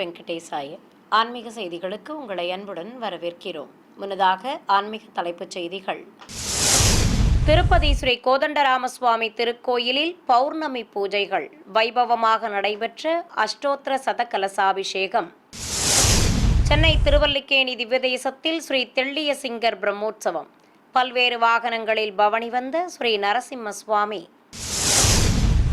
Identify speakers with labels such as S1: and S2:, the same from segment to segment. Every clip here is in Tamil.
S1: வெங்கடேசாய. ஆன்மீக செய்திகளுக்கு உங்களை அன்புடன் வரவேற்கிறோம். முன்னதாக ஆன்மீக தலைப்புச் செய்திகள். திருப்பதி ஸ்ரீ கோதண்டராமசுவாமி திருக்கோயிலில் பௌர்ணமி பூஜைகள் வைபவமாக நடைபெற்ற அஷ்டோத்திர சதகலசாபிஷேகம். சென்னை திருவல்லிக்கேணி திவ்யதேசத்தில் ஸ்ரீ தெள்ளிய சிங்கர் பிரம்மோற்சவம். பல்வேறு வாகனங்களில் பவனி வந்த ஸ்ரீ நரசிம்ம சுவாமி.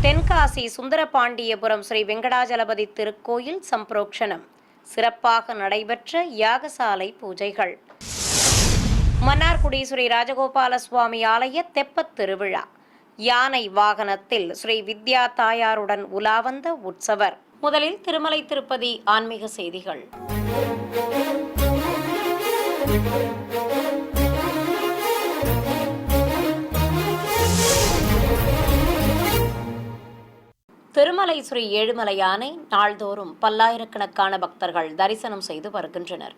S1: தென்காசி சுந்தரபாண்டியபுரம் ஸ்ரீ வெங்கடாஜலபதி திருக்கோயில் சம்பிரோக்ஷணம். சிறப்பாக நடைபெற்ற யாகசாலை பூஜைகள். மன்னார்குடி ஸ்ரீ ராஜகோபால சுவாமி ஆலய தெப்பத் திருவிழா. யானை வாகனத்தில் ஸ்ரீ வித்யா தாயாருடன் உலா வந்த உற்சவர். முதலில் திருமலை திருப்பதி ஆன்மீக செய்திகள். திருமலை ஸ்ரீ ஏழுமலையானை நாள்தோறும் பல்லாயிரக்கணக்கான பக்தர்கள் தரிசனம் செய்து வருகின்றனர்.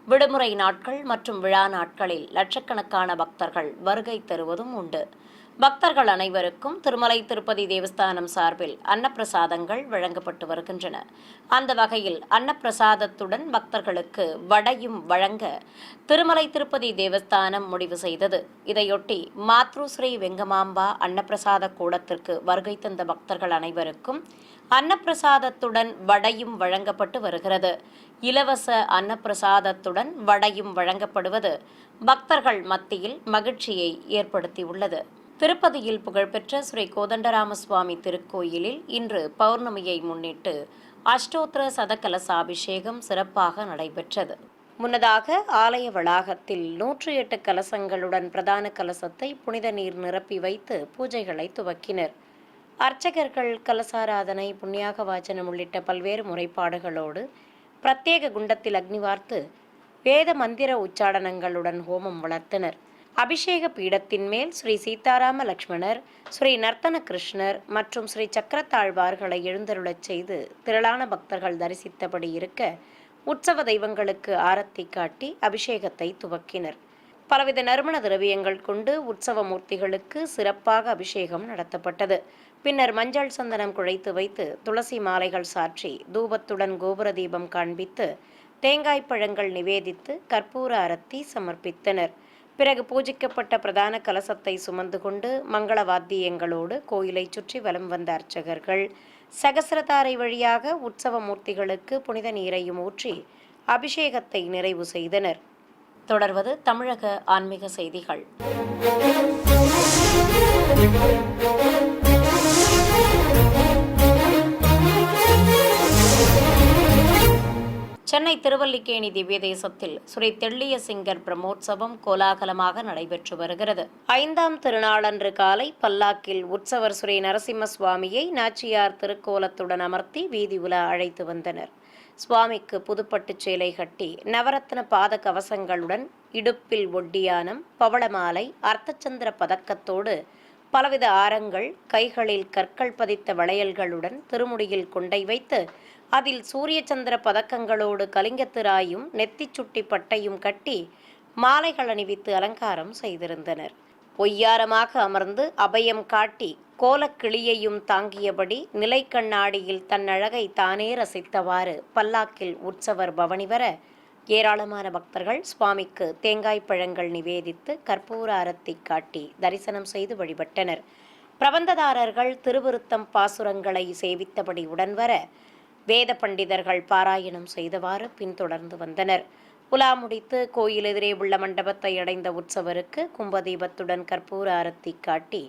S1: விடுமுறை நாட்கள் மற்றும் விழா நாட்களில் லட்சக்கணக்கான பக்தர்கள் வருகை தருவதும் உண்டு. பக்தர்கள் அனைவருக்கும் திருமலை திருப்பதி தேவஸ்தானம் சார்பில் அன்னப்பிரசாதங்கள் வழங்கப்பட்டு வருகின்றன. அந்த வகையில் அன்னப்பிரசாதத்துடன் பக்தர்களுக்கு வடையும் வழங்க திருமலை திருப்பதி தேவஸ்தானம் முடிவு செய்தது. இதையொட்டி மாத்ருஸ்ரீ வெங்கமாம்பா அன்னப்பிரசாத கூடத்திற்கு வருகை தந்த பக்தர்கள் அனைவருக்கும் அன்னப்பிரசாதத்துடன் வடையும் வழங்கப்பட்டு வருகிறது. இலவச அன்னப்பிரசாதத்துடன் வடையும் வழங்கப்படுவது பக்தர்கள் மத்தியில் மகிழ்ச்சியை ஏற்படுத்தியுள்ளது. திருப்பதியில் புகழ்பெற்ற ஸ்ரீ கோதண்டராமசுவாமி திருக்கோயிலில் இன்று பௌர்ணமியை முன்னிட்டு அஷ்டோத்திர சதகலசாபிஷேகம் சிறப்பாக நடைபெற்றது. முன்னதாக ஆலய வளாகத்தில் 108 கலசங்களுடன் பிரதான கலசத்தை புனித நீர் நிரப்பி வைத்து பூஜைகளை துவக்கினர். அர்ச்சகர்கள் கலசாராதனை, புண்ணியாக வாசனம் உள்ளிட்ட பல்வேறு முறைப்பாடுகளோடு பிரத்யேக குண்டத்தில் அக்னி வார்த்து வேத மந்திர உச்சாடனங்களுடன் ஹோமம் வளர்த்தனர். அபிஷேக பீடத்தின் மேல் ஸ்ரீ சீதாராம லக்ஷ்மணர், ஸ்ரீ நர்த்தன கிருஷ்ணர் மற்றும் ஸ்ரீ சக்கரத்தாழ்வார்களை எழுந்தருளச் செய்து திரளான பக்தர்கள் தரிசித்தபடி இருக்க உற்சவ தெய்வங்களுக்கு ஆரத்தி காட்டி அபிஷேகத்தை துவக்கினர். பலவித நறுமண திரவியங்கள் கொண்டு உற்சவ மூர்த்திகளுக்கு சிறப்பாக அபிஷேகம் நடத்தப்பட்டது. பின்னர் மஞ்சள் சந்தனம் குழைத்து வைத்து துளசி மாலைகள் சாற்றி தூபத்துடன் கோபுர தீபம் காண்பித்து தேங்காய் பழங்கள் நிவேதித்து கற்பூர அரத்தி சமர்ப்பித்தனர். பிறகு பூஜிக்கப்பட்ட பிரதான கலசத்தை சுமந்து கொண்டு மங்கள வாத்தியங்களோடு கோயிலை சுற்றி வலம் வந்த அர்ச்சகர்கள் சகசிரதாரை வழியாக உற்சவ மூர்த்திகளுக்கு புனித நீரையும் ஊற்றி அபிஷேகத்தை நிறைவு செய்தனர். தொடர்வது தமிழக ஆன்மீக செய்திகள். சென்னை திருவல்லிக்கேணி திவ்யதேசத்தில் ஸ்ரீ தெள்ளிய சிங்கர் பிரம்மோற்சவம் கோலாகலமாக நடைபெற்று வருகிறது. 5ஆம் திருநாளன்று காலை பல்லாக்கில் உற்சவர் ஸ்ரீ நரசிம்ம சுவாமியை நாச்சியார் திருக்கோலத்துடன் அமர்த்தி வீதி உலா அழைத்து வந்தனர். சுவாமிக்கு புதுப்பட்டு சேலை கட்டி நவரத்ன பாத கவசங்களுடன் இடுப்பில் ஒட்டியானம், பவளமாலை, அர்த்தச்சந்திர பதக்கத்தோடு பலவித ஆரங்கள், கைகளில் கற்கள் பதித்த வளையல்களுடன் திருமுடியில் கொண்டை வைத்து அதில் சூரிய சந்திர பதக்கங்களோடு கலிங்கத்திராயும் நெத்திச் சுட்டி பட்டையும் கட்டி மாலைகள் அணிவித்து அலங்காரம் செய்திருந்தனர். பொய்யாரமாக அமர்ந்து அபயம் காட்டி கோலக்கிளியையும் தாங்கியபடி நிலை கண்ணாடியில் தன் அழகை தானே ரசித்தவாறு பல்லாக்கில் உற்சவர் பவனி வர ஏராளமான பக்தர்கள் சுவாமிக்கு தேங்காய் பழங்கள் நிவேதித்து கற்பூர அரத்தி காட்டி தரிசனம் செய்து வழிபட்டனர். பிரபந்ததாரர்கள் திருவிருத்தம் பாசுரங்களை சேவித்தபடி உடன் வர வேத பண்டிதர்கள் பாராயணம் செய்தவாறு பின்தொடர்ந்து வந்தனர். உலா முடித்து கோயில் எதிரே உள்ள மண்டபத்தை அடைந்த உற்சவருக்கு கும்பதீபத்துடன் கற்பூர அரத்தி காட்டி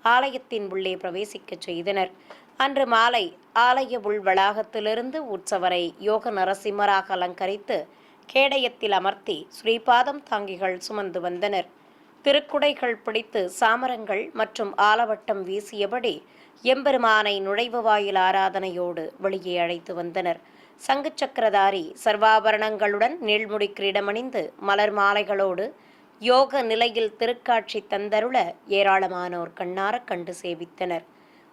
S1: ஆலயத்தின் உள்ளே பிரவேசிக்கச் செய்தனர். அன்று மாலை ஆலய உள் வளாகத்திலிருந்து உற்சவரை யோக நரசிம்மராக அலங்கரித்து கேடயத்தில் அமர்த்தி ஸ்ரீபாதம் தாங்கிகள் சுமந்து வந்தனர். திருக்குடைகள் பிடித்து சாமரங்கள் மற்றும் ஆலவட்டம் வீசியபடி எம்பெருமானை நுழைவு வாயில் ஆராதனையோடு வெளியே அழைத்து வந்தனர். சங்கு சக்கரதாரி சர்வாபரணங்களுடன் நீள்முடி கிரீடமணிந்து மலர் மாலைகளோடு யோக நிலையில் திருக்காட்சி தந்தருள ஏராளமானோர் கண்ணார கண்டு சேவித்தனர்.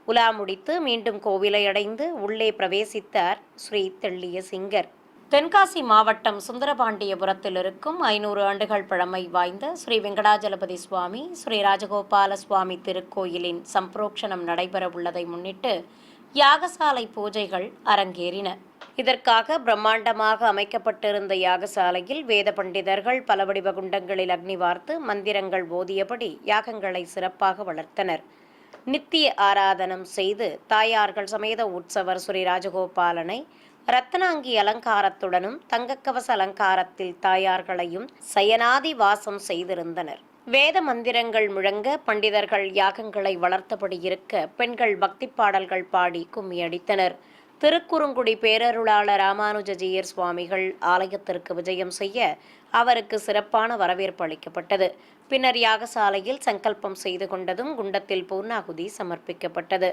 S1: உலா முடித்து மீண்டும் கோவிலை அடைந்து உள்ளே பிரவேசித்தார் ஸ்ரீ தெள்ளிய சிங்கர். தென்காசி மாவட்டம் சுந்தரபாண்டியபுரத்தில் இருக்கும் 500 ஆண்டுகள் பழமை வாய்ந்த ஸ்ரீ வெங்கடாஜலபதி சுவாமி, ஸ்ரீ ராஜகோபால சுவாமி திருக்கோயிலின் சம்பிரோக்ஷணம் நடைபெற உள்ளதை முன்னிட்டு யாகசாலை பூஜைகள் அரங்கேறின. இதற்காக பிரம்மாண்டமாக அமைக்கப்பட்டிருந்த யாகசாலையில் வேத பண்டிதர்கள் பல வடிவ குண்டங்களில் அக்னி வார்த்து மந்திரங்கள் ஓதியபடி யாகங்களை சிறப்பாக வளர்த்தனர். நித்திய ஆராதனம் செய்து தாயார்கள் சமேத உற்சவர் ஸ்ரீ ராஜகோபாலனை ரத்னாங்கி அலங்காரத்துடனும் தங்கக்கவச அலங்காரத்தில் தாயார்களையும் சயனாதி வாசம் செய்திருந்தனர். வேத மந்திரங்கள் முழங்க பண்டிதர்கள் யாகங்களை வளர்த்தபடி இருக்க பெண்கள் பக்தி பாடல்கள் பாடி கும்மியடித்தனர். திருக்குறுங்குடி பேரருளாளர் ராமானுஜஜீயர் சுவாமிகள் ஆலயத்திற்கு விஜயம் செய்ய அவருக்கு சிறப்பான வரவேற்பு அளிக்கப்பட்டது. பின்னர் யாகசாலையில் சங்கல்பம் செய்து கொண்டதும் குண்டத்தில் பூர்ணாகுதி சமர்ப்பிக்கப்பட்டது.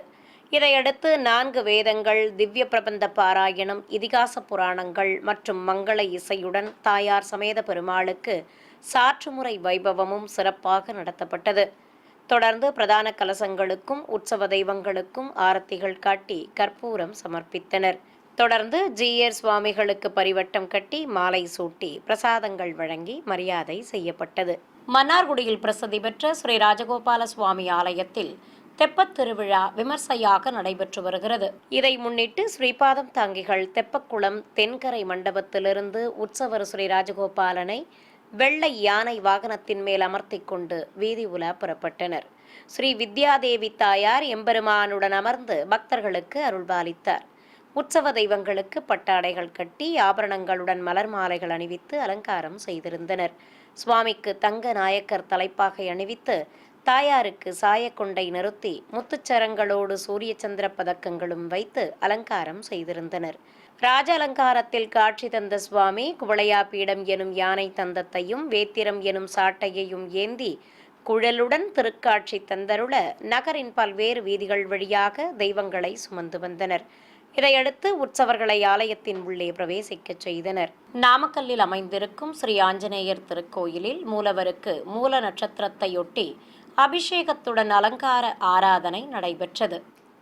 S1: இதையடுத்து 4 வேதங்கள், திவ்ய பிரபந்த பாராயணம், இதிகாச புராணங்கள் மற்றும் மங்கள இசையுடன் தாயார் சமேத பெருமாளுக்கு சாற்றுமுறை வைபவமும் சிறப்பாக நடத்தப்பட்டது. தொடர்ந்து பிரதான கலசங்களுக்கும் உற்சவ தெய்வங்களுக்கும் ஆரத்திகள் காட்டி கற்பூரம் சமர்ப்பித்தனர். தொடர்ந்து ஜீயர் சுவாமிகளுக்கு பரிவட்டம் கட்டி மாலை சூட்டி பிரசாதங்கள் வழங்கி மரியாதை செய்யப்பட்டது. மன்னார்குடியில் பிரசித்தி பெற்ற ஸ்ரீ ராஜகோபால சுவாமி ஆலயத்தில் தெப்பத் திருவிழா விமர்சையாக நடைபெற்று வருகிறது. இதை முன்னிட்டு ஸ்ரீபாதம் தாங்கிகள் தெப்பக்குளம் தென்கரை மண்டபத்திலிருந்து உற்சவர் ஸ்ரீ ராஜகோபாலனை வெள்ளை யானை வாகனத்தின் மேல் அமர்த்தி கொண்டு வீதி உலா புறப்பட்டனர். ஸ்ரீ வித்யாதேவி தாயார் எம்பெருமானுடன் அமர்ந்து பக்தர்களுக்கு அருள்பாலித்தார். உற்சவ தெய்வங்களுக்கு பட்டாடைகள் கட்டி ஆபரணங்களுடன் மலர் மாலைகள் அணிவித்து அலங்காரம் செய்திருந்தனர். சுவாமிக்கு தங்க நாயக்கர் தலைப்பாகை அணிவித்து தாயாருக்கு சாயக்கொண்டை நிறுத்தி முத்துச்சரங்களோடு சூரிய சந்திர பதக்கங்களும் வைத்து அலங்காரம் செய்திருந்தனர். ராஜ அலங்காரத்தில் காட்சி தந்த சுவாமி குவளையா பீடம் எனும் யானை தந்தத்தையும் வேத்திரம் எனும் சாட்டையையும் ஏந்தி குழலுடன் திருக்காட்சி தந்தருள நகரின் பல்வேறு வீதிகள் வழியாக தெய்வங்களை சுமந்து வந்தனர். இதையடுத்து உற்சவர்களை ஆலயத்தின் உள்ளே பிரவேசிக்கச் செய்தனர். நாமக்கல்லில் அமைந்திருக்கும் ஸ்ரீ ஆஞ்சநேயர் திருக்கோயிலில் மூலவருக்கு மூல நட்சத்திரத்தையொட்டி அபிஷேகத்துடன் அலங்கார ஆராதனை நடைபெற்றது.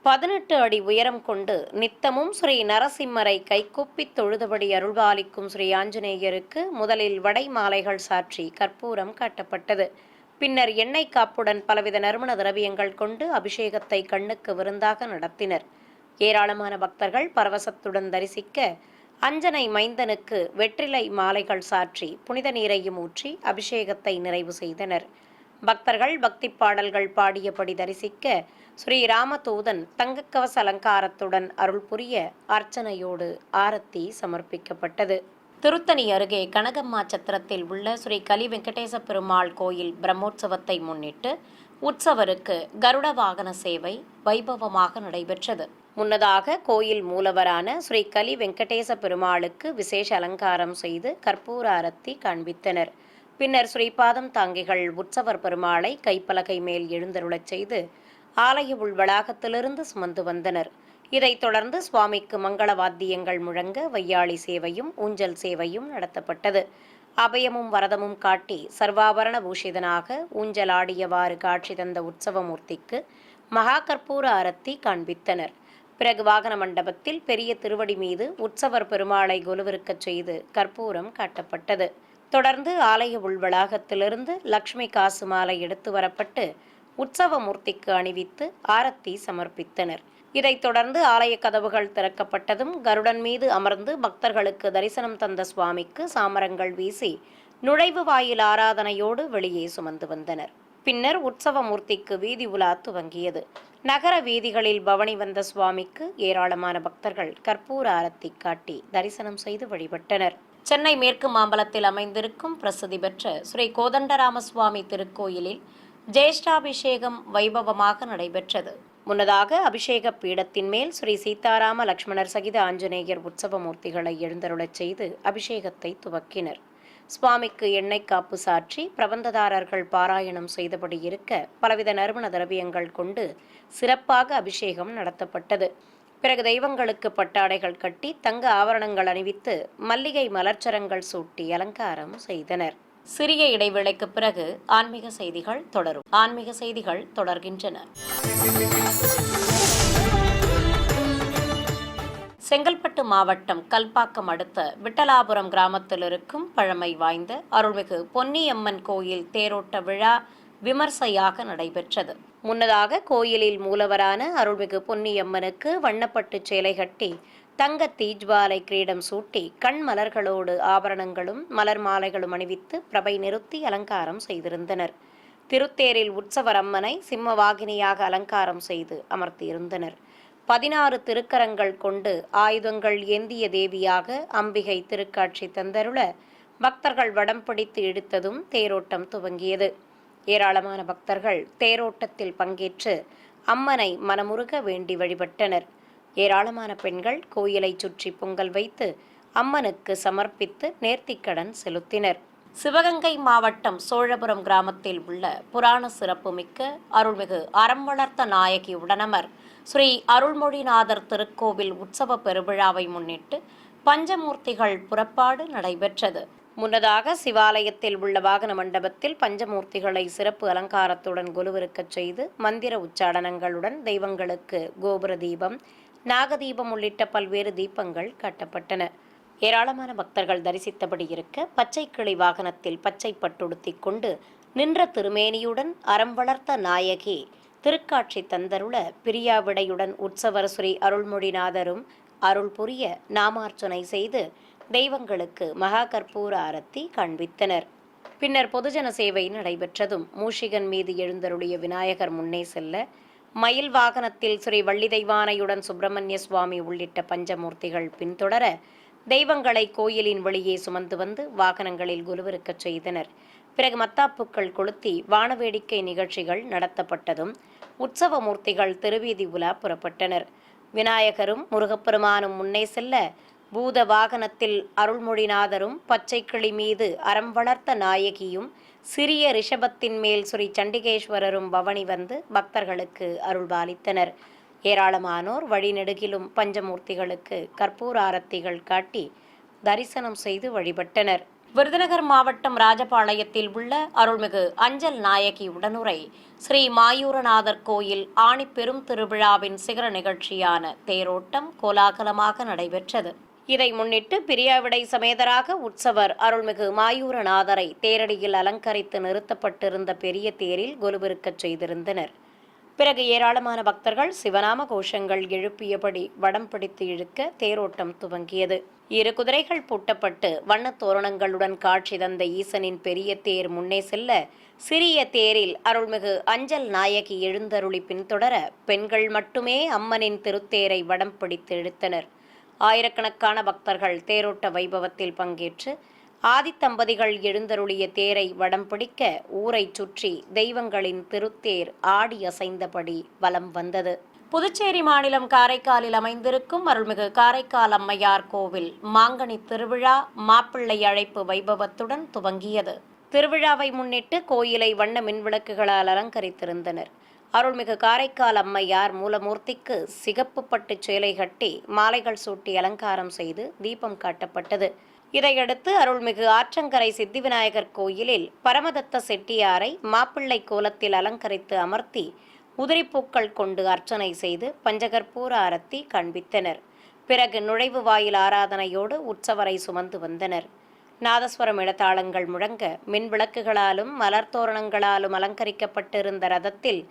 S1: 18 அடி உயரம் கொண்டு நித்தமும் ஸ்ரீ நரசிம்மரை கைகூப்பி தொழுதபடி அருள்பாலிக்கும் ஸ்ரீ ஆஞ்சநேயருக்கு முதலில் வடை மாலைகள் சாற்றி கற்பூரம் காட்டப்பட்டது. பின்னர் எண்ணெய் காப்புடன் பலவித நறுமண திரவியங்கள் கொண்டு அபிஷேகத்தை கண்ணுக்கு விருந்தாக நடத்தினர். ஏராளமான பக்தர்கள் பரவசத்துடன் தரிசிக்க அஞ்சனை மைந்தனுக்கு வெற்றிலை மாலைகள் சாற்றி புனித நீரையும் ஊற்றி அபிஷேகத்தை நிறைவு செய்தனர். பக்தர்கள் பக்தி பாடல்கள் பாடியபடி தரிசிக்க ஸ்ரீ ராமதூதன் தங்கக்கவச அலங்காரத்துடன் அருள் புரிய அர்ச்சனையோடு ஆரத்தி சமர்ப்பிக்கப்பட்டது. திருத்தணி அருகே கனகம்மா சத்திரத்தில் உள்ள ஸ்ரீ கலி வெங்கடேச பெருமாள் கோயில் பிரம்மோற்சவத்தை முன்னிட்டு உற்சவருக்கு கருட வாகன சேவை வைபவமாக நடைபெற்றது. முன்னதாக கோயில் மூலவரான ஸ்ரீ கலி வெங்கடேச பெருமாளுக்கு விசேஷ அலங்காரம் செய்து கற்பூர ஆரத்தி காண்பித்தனர். பின்னர் ஸ்ரீபாதம் தாங்கிகள் உற்சவர் பெருமாளை கைப்பலகை மேல் எழுந்தருளச் செய்து ஆலய உள் வளாகத்திலிருந்து சுமந்து வந்தனர். இதைத் தொடர்ந்து சுவாமிக்கு மங்கள வாத்தியங்கள் முழங்க வையாளி சேவையும் ஊஞ்சல் சேவையும் நடத்தப்பட்டது. அபயமும் வரதமும் காட்டி சர்வாபரண பூஷிதனாக ஊஞ்சலாடியவாறு காட்சி தந்த உற்சவமூர்த்திக்கு மகா கற்பூர ஆரத்தி காண்பித்தனர். பிறகு வாகன மண்டபத்தில் பெரிய திருவடி மீது உற்சவர் பெருமாளை கொலுவிருக்கச் செய்து கற்பூரம் காட்டப்பட்டது. தொடர்ந்து ஆலய உள் வளாகத்திலிருந்து லக்ஷ்மி காசு மாலை எடுத்து வரப்பட்டு உற்சவமூர்த்திக்கு அணிவித்து ஆரத்தி சமர்ப்பித்தனர். இதைத் தொடர்ந்து ஆலய கதவுகள் திறக்கப்பட்டதும் கருடன் மீது அமர்ந்து பக்தர்களுக்கு தரிசனம் தந்த சுவாமிக்கு சாமரங்கள் வீசி நுழைவு வாயில் ஆராதனையோடு வெளியே சுமந்து வந்தனர். பின்னர் உற்சவமூர்த்திக்கு வீதி உலா துவங்கியது. நகர வீதிகளில் பவனி வந்த சுவாமிக்கு ஏராளமான பக்தர்கள் கற்பூர ஆரத்தி காட்டி தரிசனம் செய்து வழிபட்டனர். சென்னை மேற்கு மாம்பலத்தில் அமைந்திருக்கும் பிரசித்தி பெற்ற ஸ்ரீ கோதண்டராம சுவாமி திருக்கோயிலில் ஜேஷ்டாபிஷேகம் வைபவமாக நடைபெற்றது. முன்னதாக அபிஷேக பீடத்தின் மேல் ஸ்ரீ சீதாராம லக்ஷ்மணர் சகித ஆஞ்சநேயர் உற்சவமூர்த்திகளை எழுந்தருளச் செய்து அபிஷேகத்தை துவக்கினர். சுவாமிக்கு எண்ணெய் காப்பு சாற்றி பிரபந்ததாரர்கள் பாராயணம் செய்தபடி இருக்க பலவித நறுமண திரவியங்கள் கொண்டு சிறப்பாக அபிஷேகம் நடத்தப்பட்டது. பிறகு தெய்வங்களுக்கு பட்டாடைகள் கட்டி தங்க ஆபரணங்கள் அணிவித்து மல்லிகை மலர்ச்சரங்கள் சூட்டி அலங்காரம் செய்தனர். சிறிய இடைவேளைக்கு பிறகு ஆன்மீக செய்திகள் தொடரும். ஆன்மீக செய்திகள் தொடர்கின்றன. செங்கல்பட்டு மாவட்டம் கல்பாக்கம் அடுத்த விட்டலாபுரம் கிராமத்தில் இருக்கும் பழமை வாய்ந்த அருள்மிகு பொன்னியம்மன் கோயில் தேரோட்ட விழா விமர்சையாக நடைபெற்றது. முன்னதாக கோயிலில் மூலவரான அருள்மிகு பொன்னியம்மனுக்கு வண்ணப்பட்டு சேலை கட்டி தங்க தீஜ்வாலை கிரீடம் சூட்டி கண் மலர்களோடு ஆபரணங்களும் மலர் மாலைகளும் அணிவித்து பிரபை நிறுத்தி அலங்காரம் செய்திருந்தனர். திருத்தேரில் உற்சவர் அம்மனை சிம்மவாகினியாக அலங்காரம் செய்து அமர்த்தியிருந்தனர். 16 திருக்கரங்கள் கொண்டு ஆயுதங்கள் ஏந்திய தேவியாக அம்பிகை திருக்காட்சி தந்தருள பக்தர்கள் வடம் பிடித்து இழுத்ததும் தேரோட்டம் துவங்கியது. ஏராளமான பக்தர்கள் தேரோட்டத்தில் பங்கேற்று அம்மனை மனமுருக வேண்டி வழிபட்டனர். ஏராளமான பெண்கள் கோயிலை சுற்றி பொங்கல் வைத்து அம்மனுக்கு சமர்ப்பித்து நேர்த்திக்கடன் செலுத்தினர். சிவகங்கை மாவட்டம் சோழபுரம் கிராமத்தில் உள்ள புராண சிறப்புமிக்க அருள்மிகு அறம் வளர்த்த நாயகி உடனமர் ஸ்ரீ அருள்மொழிநாதர் திருக்கோவில் உற்சவ பெருவிழாவை முன்னிட்டு பஞ்சமூர்த்திகள் புறப்பாடு நடைபெற்றது. முன்னதாக சிவாலயத்தில் உள்ள வாகன மண்டபத்தில் பஞ்சமூர்த்திகளை சிறப்பு அலங்காரத்துடன் கொலுவிருக்கச் செய்து மந்திர உச்சாடனங்களுடன் தெய்வங்களுக்கு கோபுர தீபம், நாகதீபம் உள்ளிட்ட பல்வேறு தீபங்கள் காட்டப்பட்டன. ஏராளமான பக்தர்கள் தரிசித்தபடி இருக்க பச்சை கிளி வாகனத்தில் பச்சை பட்டுடுத்திக் கொண்டு நின்ற திருமேனியுடன் அறம் வளர்த்த நாயகி திருக்காட்சி தந்தருள பிரியாவிடையுடன் உற்சவர் ஸ்ரீ அருள்மொழிநாதரும் அருள் புரிய நாமார்ச்சனை செய்து தெய்வங்களுக்கு மகா கற்பூர ஆரத்தி காண்பித்தனர். பின்னர் பொதுஜன சேவை நடைபெற்றதும் மூஷிகன் மீது எழுந்தருளிய விநாயகர் முன்னே செல்ல மயில் வாகனத்தில் ஸ்ரீ வள்ளி தெய்வானையுடன் சுப்பிரமணிய சுவாமி உள்ளிட்ட பஞ்சமூர்த்திகள் பின்தொடர தெய்வங்களை கோயிலின் வெளியே சுமந்து வந்து வாகனங்களில் குலுவிருக்கச் செய்தனர். பிறகு மத்தாப்புக்கள் கொளுத்தி வானவேடிக்கை நிகழ்ச்சிகள் நடத்தப்பட்டதும் உற்சவ மூர்த்திகள் திருவீதி உலா புறப்பட்டனர். விநாயகரும் முருகப்பெருமானும் முன்னே செல்ல பூத வாகனத்தில் அருள்மொழிநாதரும் பச்சை கிளி மீது அறம் வளர்த்த நாயகியும் சிறிய ரிஷபத்தின் மேல் ஸ்ரீ சண்டிகேஸ்வரரும் பவனி வந்து பக்தர்களுக்கு அருள்பாலித்தனர். ஏராளமானோர் வழிநெடுகிலும் பஞ்சமூர்த்திகளுக்கு கற்பூர ஆரத்திகள் காட்டி தரிசனம் செய்து வழிபட்டனர். விருதுநகர் மாவட்டம் ராஜபாளையத்தில் உள்ள அருள்மிகு அஞ்சல் நாயகி உடனுரை ஸ்ரீ மாயூரநாதர் கோயில் ஆணி பெரும் திருவிழாவின் சிகர நிகழ்ச்சியான தேரோட்டம் கோலாகலமாக நடைபெற்றது. இதை முன்னிட்டு பிரியாவிடை சமேதராக உற்சவர் அருள்மிகு மாயூரநாதரை தேரடியில் அலங்கரித்து நிறுத்தப்பட்டிருந்த பெரிய தேரில் கொலுவிருக்கச் செய்திருந்தனர். பிறகு ஏராளமான பக்தர்கள் சிவநாம கோஷங்கள் எழுப்பியபடி வடம் பிடித்து இழுக்க தேரோட்டம் துவங்கியது. 2 குதிரைகள் பூட்டப்பட்டு வண்ணத் தோரணங்களுடன் காட்சி தந்த ஈசனின் பெரிய தேர் முன்னே செல்ல சிறிய தேரில் அருள்மிகு அஞ்சல் நாயகி எழுந்தருளி பின்தொடர பெண்கள் மட்டுமே அம்மனின் திருத்தேரை வடம் பிடித்து இழுத்தனர். ஆயிரக்கணக்கான பக்தர்கள் தேரோட்ட வைபவத்தில் பங்கேற்று ஆதித்தம்பதிகள் எழுந்தருளிய தேரை வடம் பிடிக்க ஊரை சுற்றி தெய்வங்களின் திருத்தேர் ஆடி அசைந்தபடி வலம் வந்தது. புதுச்சேரி மாநிலம் காரைக்காலில் அமைந்திருக்கும் அருள்மிகு காரைக்கால் அம்மையார் கோவில் மாங்கனி திருவிழா மாப்பிள்ளை அழைப்பு வைபவத்துடன் துவங்கியது. திருவிழாவை முன்னிட்டு கோயிலை வண்ண மின்விளக்குகளால் அலங்கரித்திருந்தனர். அருள்மிகு காரைக்கால் அம்மையார் மூலமூர்த்திக்கு சிகப்பு பட்டு சேலை கட்டி மாலைகள் சூட்டி அலங்காரம் செய்து தீபம் காட்டப்பட்டது. இதையடுத்து அருள்மிகு ஆற்றங்கரை சித்தி விநாயகர் கோயிலில் பரமதத்த செட்டியாரை மாப்பிள்ளை கோலத்தில் அலங்கரித்து அமர்த்தி உதிரிப்பூக்கள் கொண்டு அர்ச்சனை செய்து பஞ்சகற்பூர ஆரத்தி காண்பித்தனர். பிறகு நுழைவு வாயில் ஆராதனையோடு உற்சவரை சுமந்து வந்தனர். நாதஸ்வரம் இடத்தாளங்கள் முழங்க மின்விளக்குகளாலும் மலர்தோரணங்களாலும் அலங்கரிக்கப்பட்டிருந்த ரதத்தில்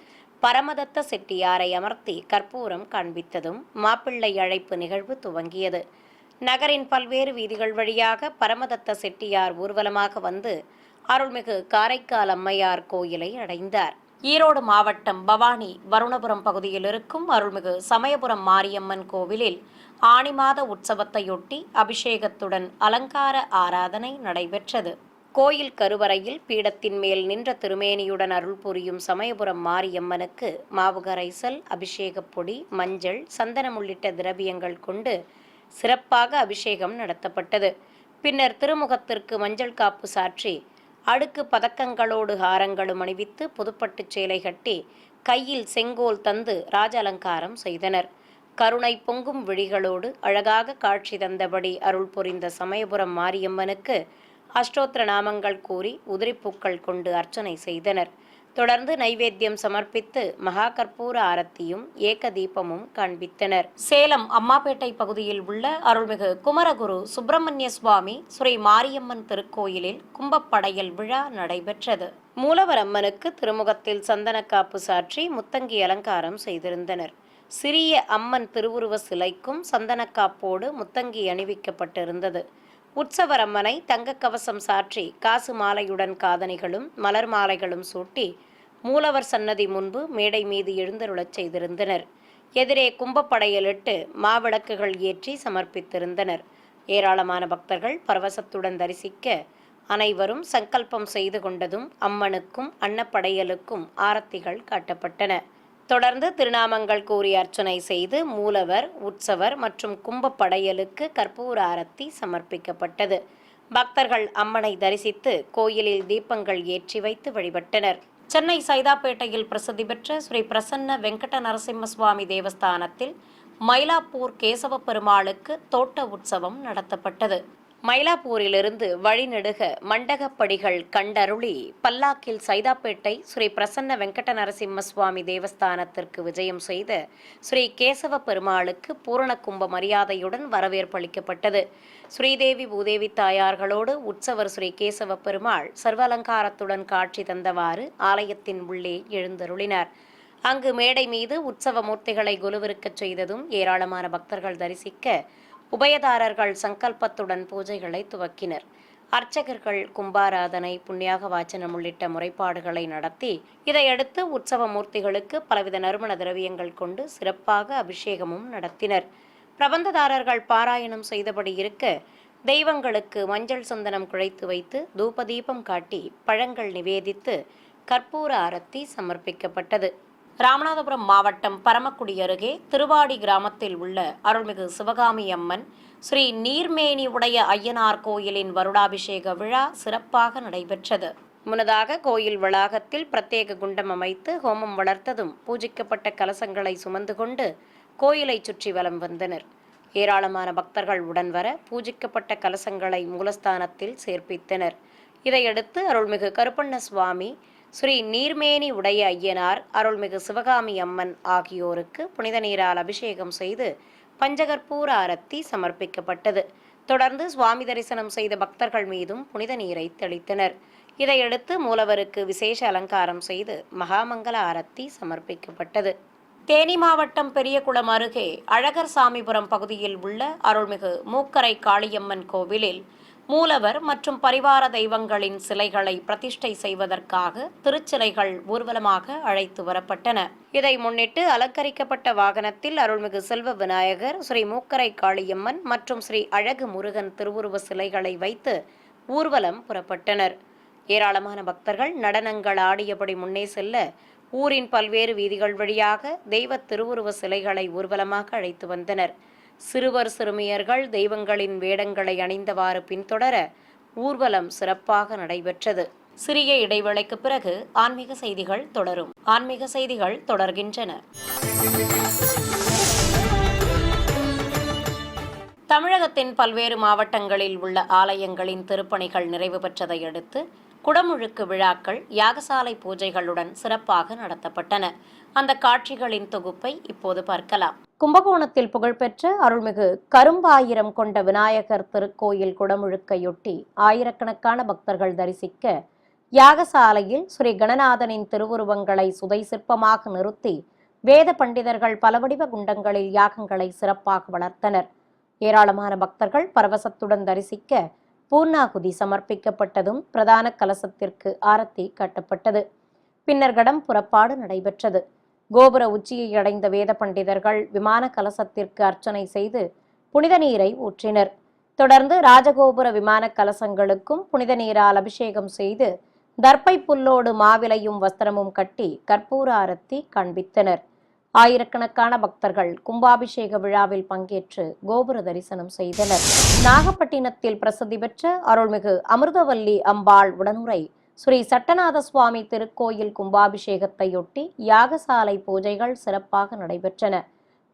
S1: பரமதத்த செட்டியாரை அமர்த்தி கற்பூரம் காண்பித்ததும் மாப்பிள்ளை அழைப்பு நிகழ்வு துவங்கியது. நகரின் பல்வேறு வீதிகள் வழியாக பரமதத்த செட்டியார் ஊர்வலமாக வந்து அருள்மிகு காரைக்கால் அம்மையார் கோயிலை அடைந்தார். ஈரோடு மாவட்டம் பவானி வருணபுரம் பகுதியில் இருக்கும் அருள்மிகு சமயபுரம் மாரியம்மன் கோவிலில் ஆனி மாத உற்சவத்தையொட்டி அபிஷேகத்துடன் அலங்கார ஆராதனை நடைபெற்றது. கோயில் கருவறையில் பீடத்தின் மேல் நின்ற திருமேனியுடன் அருள் புரியும் சமயபுரம் மாரியம்மனுக்கு மாவு கரைசல், அபிஷேகப் பொடி, மஞ்சள், சந்தனம் உள்ளிட்ட திரவியங்கள் கொண்டு சிறப்பாக அபிஷேகம் நடத்தப்பட்டது. பின்னர் திருமுகத்திற்கு மஞ்சள் காப்பு சாற்றி அடுக்கு பதக்கங்களோடு ஹாரங்களும் அணிவித்து புதுப்பட்டு சேலை கட்டி கையில் செங்கோல் தந்து ராஜ அலங்காரம் செய்தனர். கருணை பொங்கும் விழிகளோடு அழகாக காட்சி தந்தபடி அருள் புரிந்த சமயபுரம் மாரியம்மனுக்கு அஷ்டோத்திர நாமங்கள் கூறி உதிரிப்பூக்கள் கொண்டு அர்ச்சனை செய்தனர். தொடர்ந்து நைவேத்தியம் சமர்ப்பித்து மகா கற்பூர ஆரத்தியும் ஏக தீபமும் காண்பித்தனர். சேலம் அம்மாப்பேட்டை பகுதியில் உள்ள அருள்மிகு குமரகுரு சுப்பிரமணிய சுவாமி ஸ்ரீ மாரியம்மன் திருக்கோயிலில் கும்பப்படையல் விழா நடைபெற்றது. மூலவர் அம்மனுக்கு திருமுகத்தில் சந்தனக்காப்பு சாற்றி முத்தங்கி அலங்காரம் செய்திருந்தனர். சிறிய அம்மன் திருவுருவ சிலைக்கும் சந்தனக்காப்போடு முத்தங்கி அணிவிக்கப்பட்டிருந்தது. உற்சவர் அம்மனை தங்க கவசம் சாற்றி காசு மாலையுடன் காதணிகளும் மலர் மாலைகளும் சூட்டி மூலவர் சன்னதி முன்பு மேடை மீது எழுந்தருளச் செய்திருந்தனர். எதிரே கும்பப்படையலிட்டு மாவிளக்குகள் ஏற்றி சமர்ப்பித்திருந்தனர். ஏராளமான பக்தர்கள் பரவசத்துடன் தரிசிக்க அனைவரும் சங்கல்பம் செய்து கொண்டதும் அம்மனுக்கும் அன்னப்படையலுக்கும் ஆரத்திகள் காட்டப்பட்டன. தொடர்ந்து திருநாமங்கள் கூறி அர்ச்சனை செய்து மூலவர், உற்சவர் மற்றும் கும்பப்படையலுக்கு கற்பூர ஆரத்தி சமர்ப்பிக்கப்பட்டது. பக்தர்கள் அம்மனை தரிசித்து கோயிலில் தீபங்கள் ஏற்றி வைத்து வழிபட்டனர். சென்னை சைதாப்பேட்டையில் பிரசித்தி பெற்ற ஸ்ரீ பிரசன்ன வெங்கட நரசிம்ம சுவாமி தேவஸ்தானத்தில் மயிலாப்பூர் கேசவ பெருமாளுக்கு தோட்ட உற்சவம் நடத்தப்பட்டது. மயிலாப்பூரிலிருந்து வழிநெடுக மண்டகப்படிகள் கண்டருளி பல்லாக்கில் சைதாப்பேட்டை ஸ்ரீ பிரசன்ன வெங்கட நரசிம்ம சுவாமி தேவஸ்தானத்திற்கு விஜயம் செய்த ஸ்ரீ கேசவ பெருமாளுக்கு பூரண கும்ப மரியாதையுடன் வரவேற்பளிக்கப்பட்டது. ஸ்ரீதேவி பூதேவி தாயார்களோடு உற்சவர் ஸ்ரீ கேசவ பெருமாள் சர்வலங்காரத்துடன் காட்சி தந்தவாறு ஆலயத்தின் உள்ளே எழுந்தருளினார். அங்கு மேடை மீது உற்சவ மூர்த்திகளை குலுவிருக்கச் செய்ததும் ஏராளமான பக்தர்கள் தரிசிக்க உபயதாரர்கள் சங்கல்பத்துடன் பூஜைகளை துவக்கினர். அர்ச்சகர்கள் கும்பாராதனை, புண்ணியாக வாச்சனம் உள்ளிட்ட முறைப்பாடுகளை நடத்தி இதையடுத்து உற்சவ மூர்த்திகளுக்கு பலவித நறுமண திரவியங்கள் கொண்டு சிறப்பாக அபிஷேகமும் நடத்தினர். பிரபந்ததாரர்கள் பாராயணம் செய்தபடி இருக்க தெய்வங்களுக்கு மஞ்சள் சந்தனம் குழைத்து வைத்து தூபதீபம் காட்டி பழங்கள் நிவேதித்து கற்பூர ஆரத்தி சமர்ப்பிக்கப்பட்டது. ராமநாதபுரம் மாவட்டம் பரமக்குடி அருகே திருவாடி கிராமத்தில் உள்ள அருள்மிகு சிவகாமி அம்மன் ஸ்ரீ நீர்மேனி உடைய ஐயனார் கோயிலின் வருடாபிஷேக விழா சிறப்பாக நடைபெற்றது. முன்னதாக கோயில் வளாகத்தில் பிரத்யேக குண்டம் அமைத்து ஹோமம் வளர்த்ததும் பூஜிக்கப்பட்ட கலசங்களை சுமந்து கொண்டு கோயிலை சுற்றி வலம் வந்தனர். ஏராளமான பக்தர்கள் உடன் வர பூஜிக்கப்பட்ட கலசங்களை மூலஸ்தானத்தில் சேர்ப்பித்தனர். இதையடுத்து அருள்மிகு கருப்பண்ண சுவாமி, ஸ்ரீ நீர்மேனி உடைய ஐயனார், அருள்மிகு சிவகாமி அம்மன் ஆகியோருக்கு புனித நீரால் அபிஷேகம் செய்து பஞ்சகற்பூர ஆரத்தி சமர்ப்பிக்கப்பட்டது. தொடர்ந்து சுவாமி தரிசனம் செய்த பக்தர்கள் மீதும் புனித நீரை தெளித்தனர். இதையடுத்து மூலவருக்கு விசேஷ அலங்காரம் செய்து மகாமங்கல ஆரத்தி சமர்ப்பிக்கப்பட்டது. தேனி மாவட்டம் பெரியகுளம் அருகே அழகர் சாமிபுரம் பகுதியில் உள்ள அருள்மிகு மூக்கரை காளியம்மன் கோவிலில் மூலவர் மற்றும் பரிவார தெய்வங்களின் சிலைகளை பிரதிஷ்டை செய்வதற்காக திருச்சிலைகள் ஊர்வலமாக அழைத்து வரப்பட்டன. இதை முன்னிட்டு அலங்கரிக்கப்பட்ட வாகனத்தில் அருள்மிகு செல்வ விநாயகர், ஸ்ரீ மூக்கரை காளியம்மன் மற்றும் ஸ்ரீ அழகு முருகன் திருவுருவ சிலைகளை வைத்து ஊர்வலம் புறப்பட்டனர். ஏராளமான பக்தர்கள் நடனங்கள் ஆடியபடி முன்னே செல்ல ஊரின் பல்வேறு வீதிகள் வழியாக தெய்வ திருவுருவ சிலைகளை ஊர்வலமாக அழைத்து வந்தனர். சிறுவர் சிறுமியர்கள் தெய்வங்களின் வேடங்களை அணிந்தவாறு பின்தொடர ஊர்வலம் சிறப்பாக நடைபெற்றது. சிறிய இடைவேளைக்கு பிறகு ஆன்மீக செய்திகள் தொடரும். ஆன்மீக செய்திகள் தொடர்கின்றன. தமிழகத்தின் பல்வேறு மாவட்டங்களில் உள்ள ஆலயங்களின் திருப்பணிகள் நிறைவு பெற்றதை அடுத்து குடமுழுக்கு விழாக்கள், யாகசாலை பூஜைகளுடன் சிறப்பாக நடத்தப்பட்டன. அந்த காட்சிகளின் தொகுப்பை இப்போது பார்க்கலாம். கும்பகோணத்தில் புகழ்பெற்ற அருள்மிகு கரும்பாயிரம் கொண்ட விநாயகர் திருக்கோயில் குடமுழுக்கையொட்டி ஆயிரக்கணக்கான பக்தர்கள் தரிசிக்க யாகசாலையில் ஸ்ரீ கணநாதனின் திருவுருவங்களை சுதை சிற்பமாக நிறுத்தி வேத பண்டிதர்கள் பலவடிவ குண்டங்களில் யாகங்களை சிறப்பாக வளர்த்தனர். ஏராளமான பக்தர்கள் பரவசத்துடன் தரிசிக்க பூர்ணாகுதி சமர்ப்பிக்கப்பட்டதும் பிரதான கலசத்திற்கு ஆரத்தி காட்டப்பட்டது. பின்னர் கடம் புறப்பாடு நடைபெற்றது. கோபுர உச்சியை அடைந்த வேத பண்டிதர்கள் விமான கலசத்திற்கு அர்ச்சனை செய்து புனித நீரை ஊற்றினர். தொடர்ந்து ராஜகோபுர விமான கலசங்களுக்கும் புனித நீரால் அபிஷேகம் செய்து தர்ப்பை புல்லோடு மாவிலையும் வஸ்திரமும் கட்டி கற்பூர ஆரத்தி காண்பித்தனர். ஆயிரக்கணக்கான பக்தர்கள் கும்பாபிஷேக விழாவில் பங்கேற்று கோபுர தரிசனம் செய்தனர். நாகப்பட்டினத்தில் பிரசித்தி பெற்ற அருள்மிகு அமிர்தவல்லி அம்பாள் உடனுரை ஸ்ரீ சட்டநாத சுவாமி திருக்கோயில் கும்பாபிஷேகத்தையொட்டி யாகசாலை பூஜைகள் சிறப்பாக நடைபெற்றன.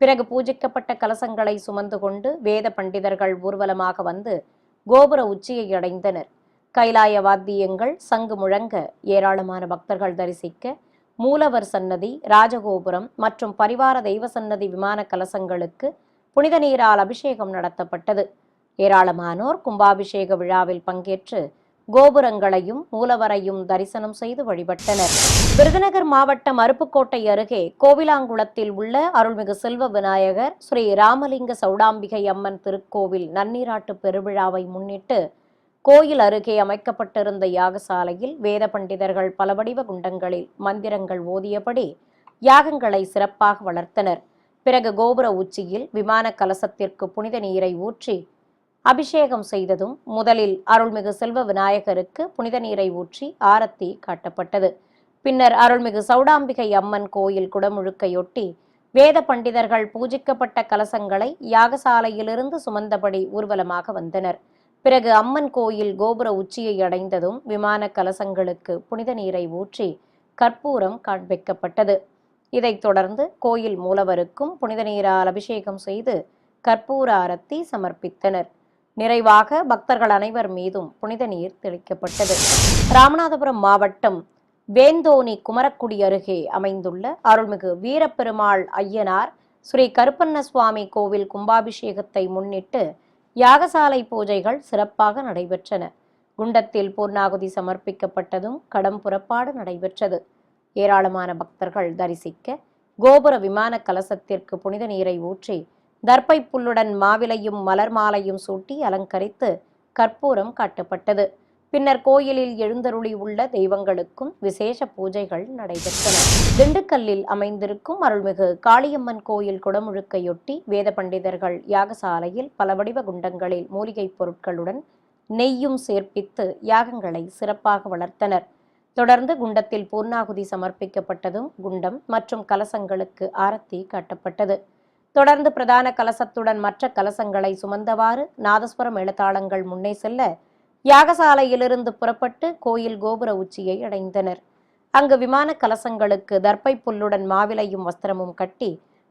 S1: பிறகு பூஜிக்கப்பட்ட கலசங்களை சுமந்து கொண்டு வேத பண்டிதர்கள் ஊர்வலமாக வந்து கோபுர உச்சியை அடைந்தனர். கைலாய வாத்தியங்கள், சங்கு முழங்க ஏராளமான பக்தர்கள் தரிசிக்க மூலவர் சன்னதி, ராஜகோபுரம் மற்றும் பரிவார தெய்வ சன்னதி விமான கலசங்களுக்கு புனித நீரால் அபிஷேகம் நடத்தப்பட்டது. ஏராளமானோர் கும்பாபிஷேக விழாவில் பங்கேற்று கோபுரங்களையும் மூலவரையும் தரிசனம் செய்து வழிபட்டனர். விருதுநகர் மாவட்டம் அருப்புக்கோட்டை அருகே கோவிலாங்குளத்தில் உள்ள அருள்மிகு செல்வ விநாயகர் ஸ்ரீ ராமலிங்க சௌடாம்பிகை அம்மன் திருக்கோவில் நன்னீராட்டு பெருவிழாவை முன்னிட்டு கோயில் அருகே அமைக்கப்பட்டிருந்த யாகசாலையில் வேத பண்டிதர்கள் பல வடிவ குண்டங்களில் மந்திரங்கள் ஓதியபடி யாகங்களை சிறப்பாக வளர்த்தனர். பிறகு கோபுர உச்சியில் விமான கலசத்திற்கு புனித நீரை ஊற்றி அபிஷேகம் செய்ததும் முதலில் அருள்மிகு செல்வ விநாயகருக்கு புனித நீரை ஊற்றி ஆரத்தி காட்டப்பட்டது. பின்னர் அருள்மிகு சௌடாம்பிகை அம்மன் கோயில் குடமுழுக்கையொட்டி வேத பண்டிதர்கள் பூஜிக்கப்பட்ட கலசங்களை யாகசாலையிலிருந்து சுமந்தபடி ஊர்வலமாக வந்தனர். பிறகு அம்மன் கோயில் கோபுர உச்சியை அடைந்ததும் விமான கலசங்களுக்கு புனித நீரை ஊற்றி கற்பூரம் காண்பிக்கப்பட்டது. இதைத் தொடர்ந்து கோயில் மூலவருக்கும் புனித நீரால் அபிஷேகம் செய்து கற்பூர ஆரத்தி சமர்ப்பித்தனர். நிறைவாக பக்தர்கள் அனைவர் மீதும் புனித நீர் தெளிக்கப்பட்டது. ராமநாதபுரம் மாவட்டம் வேந்தோனி குமரக்குடி அருகே அமைந்துள்ள அருள்மிகு வீரப்பெருமாள் ஐயனார் ஸ்ரீ கருப்பண்ண சுவாமி கோவில் கும்பாபிஷேகத்தை முன்னிட்டு யாகசாலை பூஜைகள் சிறப்பாக நடைபெற்றன. குண்டத்தில் பூர்ணாகுதி சமர்ப்பிக்கப்பட்டதும் கடம் புறப்பாடு நடைபெற்றது. ஏராளமான பக்தர்கள் தரிசிக்க கோபுர விமான கலசத்திற்கு புனித நீரை ஊற்றி தர்ப்பை புல்லுடன் மாவிலையும் மலர் மாலையும் சூட்டி அலங்கரித்து கற்பூரம் காட்டப்பட்டது. பின்னர் கோயிலில் எழுந்தருளி உள்ள தெய்வங்களுக்கும் விசேஷ பூஜைகள் நடைபெற்றன. திண்டுக்கல்லில் அமைந்திருக்கும் அருள்மிகு காளியம்மன் கோயில் குடமுழுக்கையொட்டி வேத பண்டிதர்கள் யாகசாலையில் பல வடிவ குண்டங்களில் மூலிகைப் பொருட்களுடன் நெய்யும் சேர்ப்பித்து யாகங்களை சிறப்பாக வளர்த்தனர். தொடர்ந்து குண்டத்தில் பூர்ணாகுதி சமர்ப்பிக்கப்பட்டதும் குண்டம் மற்றும் கலசங்களுக்கு ஆரத்தி காட்டப்பட்டது. தொடர்ந்து பிரதான கலசத்துடன் மற்ற கலசங்களை சுமந்தவாறு நாதஸ்வர மேளதாளங்கள் முன்னே செல்ல யாகசாலையிலிருந்து புறப்பட்டு கோயில் கோபுர உச்சியை அடைந்தனர். அங்கு விமான கலசங்களுக்கு தர்ப்பை புல்லுடன் மாவிலையும் வஸ்திரமும் கட்டி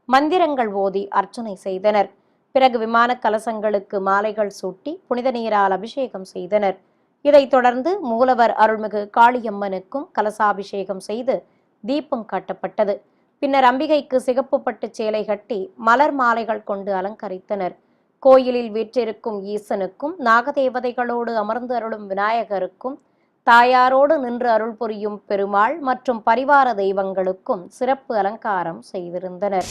S1: மந்திரங்கள் ஓதி அர்ச்சனை செய்தனர். பிறகு விமான கலசங்களுக்கு மாலைகள் சூட்டி புனித நீரால் அபிஷேகம் செய்தனர். இதைத் தொடர்ந்து மூலவர் அருள்மிகு காளியம்மனுக்கும் கலசாபிஷேகம் செய்து தீபம் காட்டப்பட்டது. பின்னர் அம்பிகைக்கு சிகப்பு பட்டு சேலை கட்டி மலர் மாலைகள் கொண்டு அலங்கரித்தனர். கோயிலில் வீற்றிருக்கும் ஈசனுக்கும் நாகதேவதைகளோடு அமர்ந்து அருளும் விநாயகருக்கும் தாயாரோடு நின்று அருள் புரியும் பெருமாள் மற்றும் பரிவார தெய்வங்களுக்கும் சிறப்பு அலங்காரம் செய்திருந்தனர்.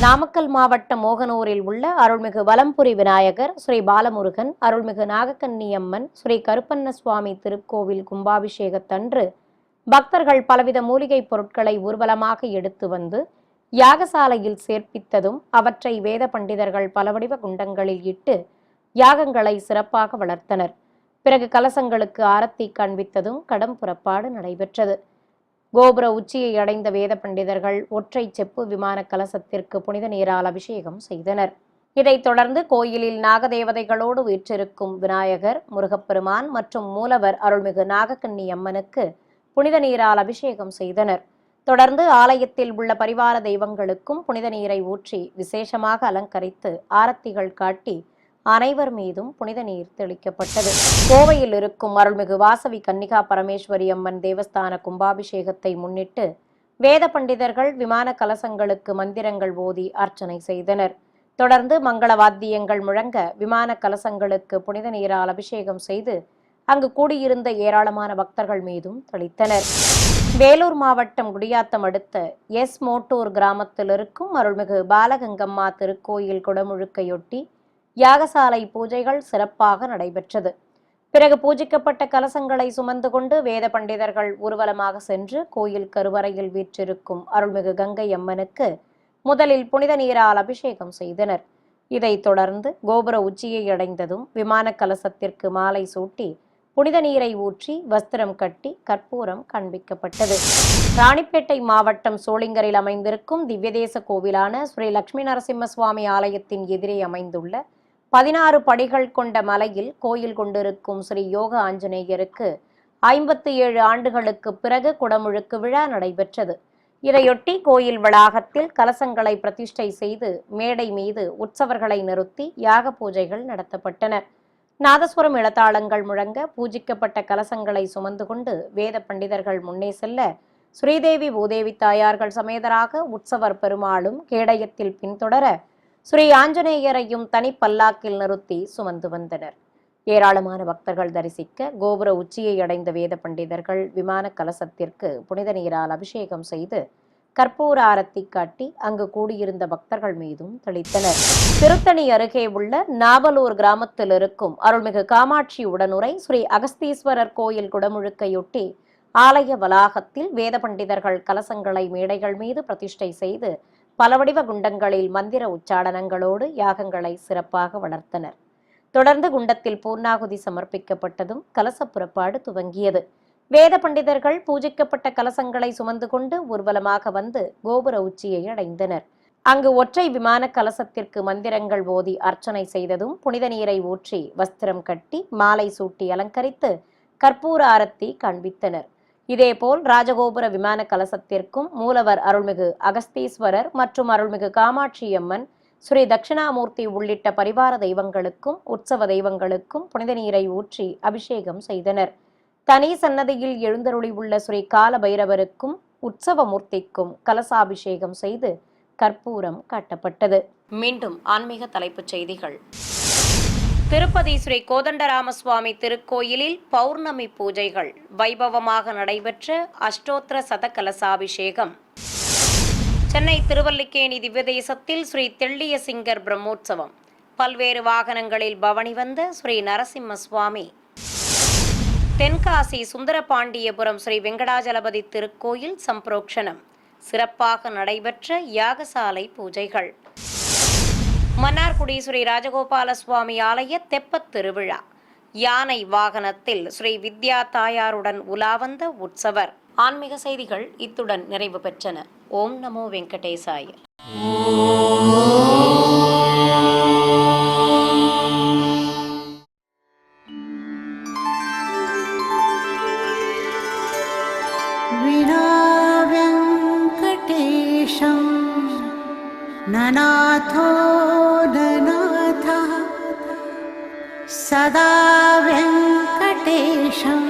S1: நாமக்கல் மாவட்டம் மோகனூரில் உள்ள அருள்மிகு வலம்புரி விநாயகர் ஸ்ரீ பாலமுருகன் அருள்மிகு நாகக்கன்னியம்மன் ஸ்ரீ கருப்பண்ண சுவாமி திருக்கோவில் கும்பாபிஷேகத்தன்று பக்தர்கள் பலவித மூலிகை பொருட்களை ஊர்வலமாக எடுத்து வந்து யாகசாலையில் சேர்ப்பித்ததும் அவற்றை வேத பண்டிதர்கள் பலவடிவ குண்டங்களில் இட்டு யாகங்களை சிறப்பாக வளர்த்தனர். பிறகு கலசங்களுக்கு ஆரத்தி காண்பித்ததும் கடம் புறப்பாடு நடைபெற்றது. கோபுர உச்சியை அடைந்த வேத பண்டிதர்கள் ஒற்றை செப்பு விமான கலசத்திற்கு புனித நீரால் அபிஷேகம் செய்தனர். இதைத் தொடர்ந்து கோயிலில் நாகதேவதைகளோடு வீற்றிருக்கும் விநாயகர், முருகப்பெருமான் மற்றும் மூலவர் அருள்மிகு நாகக்கன்னி அம்மனுக்கு புனித நீரால் அபிஷேகம் செய்தனர். தொடர்ந்து ஆலயத்தில் உள்ள பரிவார தெய்வங்களுக்கும் புனித நீரை ஊற்றி விசேஷமாக அலங்கரித்து ஆரத்திகள் காட்டி அனைவர் மீதும் புனித நீர் தெளிக்கப்பட்டது. கோவையில் இருக்கும் அருள்மிகு வாசவி கன்னிகா பரமேஸ்வரி அம்மன் தேவஸ்தான கும்பாபிஷேகத்தை முன்னிட்டு வேத பண்டிதர்கள் விமான கலசங்களுக்கு மந்திரங்கள் ஓதி அர்ச்சனை செய்தனர். தொடர்ந்து மங்கள வாத்தியங்கள் முழங்க விமான கலசங்களுக்கு புனித நீரால் அபிஷேகம் செய்து அங்கு கூடியிருந்த ஏராளமான பக்தர்கள் மீதும் தெளித்தனர். வேலூர் மாவட்டம் குடியாத்தம் அடுத்த எஸ் மோட்டூர் கிராமத்தில் இருக்கும் அருள்மிகு பாலகங்கம்மா திருக்கோயில் குடமுழுக்கையொட்டி யாகசாலை பூஜைகள் சிறப்பாக நடைபெற்றது. பிறகு பூஜிக்கப்பட்ட கலசங்களை சுமந்து கொண்டு வேத பண்டிதர்கள் ஊர்வலமாக சென்று கோயில் கருவறையில் வீற்றிருக்கும் அருள்மிகு கங்கை அம்மனுக்கு முதலில் புனித நீரால் அபிஷேகம் செய்தனர். இதைத் தொடர்ந்து கோபுர உச்சியை அடைந்ததும் விமான கலசத்திற்கு மாலை சூட்டி புனித நீரை ஊற்றி வஸ்திரம் கட்டி கற்பூரம் காண்பிக்கப்பட்டது. ராணிப்பேட்டை மாவட்டம் சோளிங்கரில் அமைந்திருக்கும் திவ்யதேச கோவிலான ஸ்ரீ லட்சுமி நரசிம்ம சுவாமி ஆலயத்தின் எதிரே அமைந்துள்ள 16 படிகள் கொண்ட மலையில் கோயில் கொண்டிருக்கும் ஸ்ரீ யோக ஆஞ்சநேயருக்கு 57 ஆண்டுகளுக்கு பிறகு குடமுழுக்கு விழா நடைபெற்றது. இதையொட்டி கோயில் வளாகத்தில் கலசங்களை பிரதிஷ்டை செய்து மேடை மீது உற்சவர்களை நிறுத்தி யாக பூஜைகள் நடத்தப்பட்டன. நாதஸ்வரம் இளத்தாளங்கள் முழங்க பூஜிக்கப்பட்ட கலசங்களை சுமந்து கொண்டு வேத பண்டிதர்கள் முன்னே செல்ல ஸ்ரீதேவி பூதேவி தாயார்கள் சமேதராக உற்சவர் பெருமாளும் கேடயத்தில் பின்தொடர ஸ்ரீ ஆஞ்சநேயரையும் தனி பல்லாக்கில் நிறுத்தி சுமந்து வந்தனர். ஏராளமான பக்தர்கள் தரிசிக்க கோபுர உச்சியை அடைந்த வேத பண்டிதர்கள் விமான கலசத்திற்கு புனித நீரால் அபிஷேகம் செய்து கற்பூர ஆரத்தி காட்டி அங்கு கூடியிருந்த பக்தர்கள் மீதும் தெளித்தனர். திருத்தணி அருகே உள்ள நாவலூர் கிராமத்தில் இருக்கும் அருள்மிகு காமாட்சி உடனுரை ஸ்ரீ அகஸ்தீஸ்வரர் கோயில் குடமுழுக்கையொட்டி ஆலய வளாகத்தில் வேத பண்டிதர்கள் கலசங்களை மேடைகள் மீது பிரதிஷ்டை செய்து பலவடிவ குண்டங்களில் மந்திர உச்சாடனங்களோடு யாகங்களை சிறப்பாக வளர்த்தனர். தொடர்ந்து குண்டத்தில் பூர்ணாகுதி சமர்ப்பிக்கப்பட்டதும் கலச புறப்பாடு துவங்கியது. வேத பண்டிதர்கள் பூஜிக்கப்பட்ட கலசங்களை சுமந்து கொண்டு ஊர்வலமாக வந்து கோபுர உச்சியை அடைந்தனர். அங்கு ஒற்றை விமான கலசத்திற்கு மந்திரங்கள் ஓதி அர்ச்சனை செய்ததும் புனித நீரை ஊற்றி வஸ்திரம் கட்டி மாலை சூட்டி அலங்கரித்து கற்பூர ஆரத்தி காண்பித்தனர். இதேபோல் ராஜகோபுர விமான கலசத்திற்கும் மூலவர் அருள்மிகு அகஸ்தீஸ்வரர் மற்றும் அருள்மிகு காமாட்சி அம்மன், ஸ்ரீ தட்சிணாமூர்த்தி உள்ளிட்ட பரிவார தெய்வங்களுக்கும் உற்சவ தெய்வங்களுக்கும் புனித நீரை ஊற்றி அபிஷேகம் செய்தனர். தனி சன்னதியில் எழுந்தருளி உள்ள ஸ்ரீ கால பைரவருக்கும் உற்சவ மூர்த்திக்கும் கலசாபிஷேகம் செய்து கற்பூரம் காட்டப்பட்டது. மீண்டும் ஆன்மீக தலைப்புச் செய்திகள். திருப்பதி ஸ்ரீ கோதண்டராமசுவாமி திருக்கோயிலில் பௌர்ணமி பூஜைகள் வைபவமாக நடைபெற்ற அஷ்டோத்திர சத கலசாபிஷேகம். சென்னை திருவல்லிக்கேணி திவ்யதேசத்தில் ஸ்ரீ தெள்ளிய சிங்கர் பிரம்மோற்சவம். பல்வேறு வாகனங்களில் பவனி வந்த ஸ்ரீ நரசிம்ம சுவாமி. தென்காசி சுந்தரபாண்டியபுரம் ஸ்ரீ வெங்கடாஜலபதி திருக்கோயில் சம்பிரோக்ஷணம். சிறப்பாக நடைபெற்ற யாகசாலை பூஜைகள். மன்னார்குடி ஸ்ரீ ராஜகோபால சுவாமி ஆலய தெப்பத் திருவிழா. யானை வாகனத்தில் ஸ்ரீ வித்யா தாயாருடன் உலா வந்த உற்சவர். ஆன்மீக செய்திகள் இத்துடன் நிறைவு பெற்றன. ஓம் நமோ வெங்கடேசாய.
S2: ननाथो ननाथः सदा वेङ्कटेशं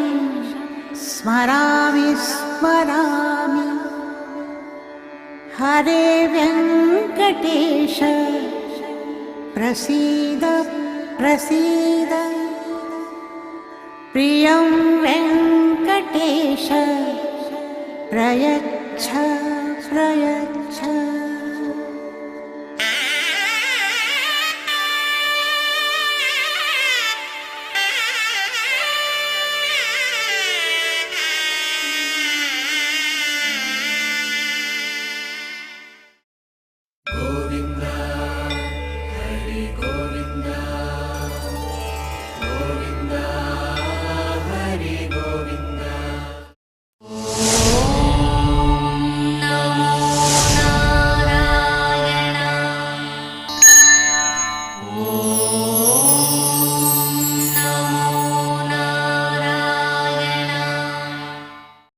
S2: स्मरामि स्मरामि. हरे वेङ्कटेश प्रसीद प्रसीद. प्रियं वेङ्कटेश प्रयच्छ प्रयच्छ.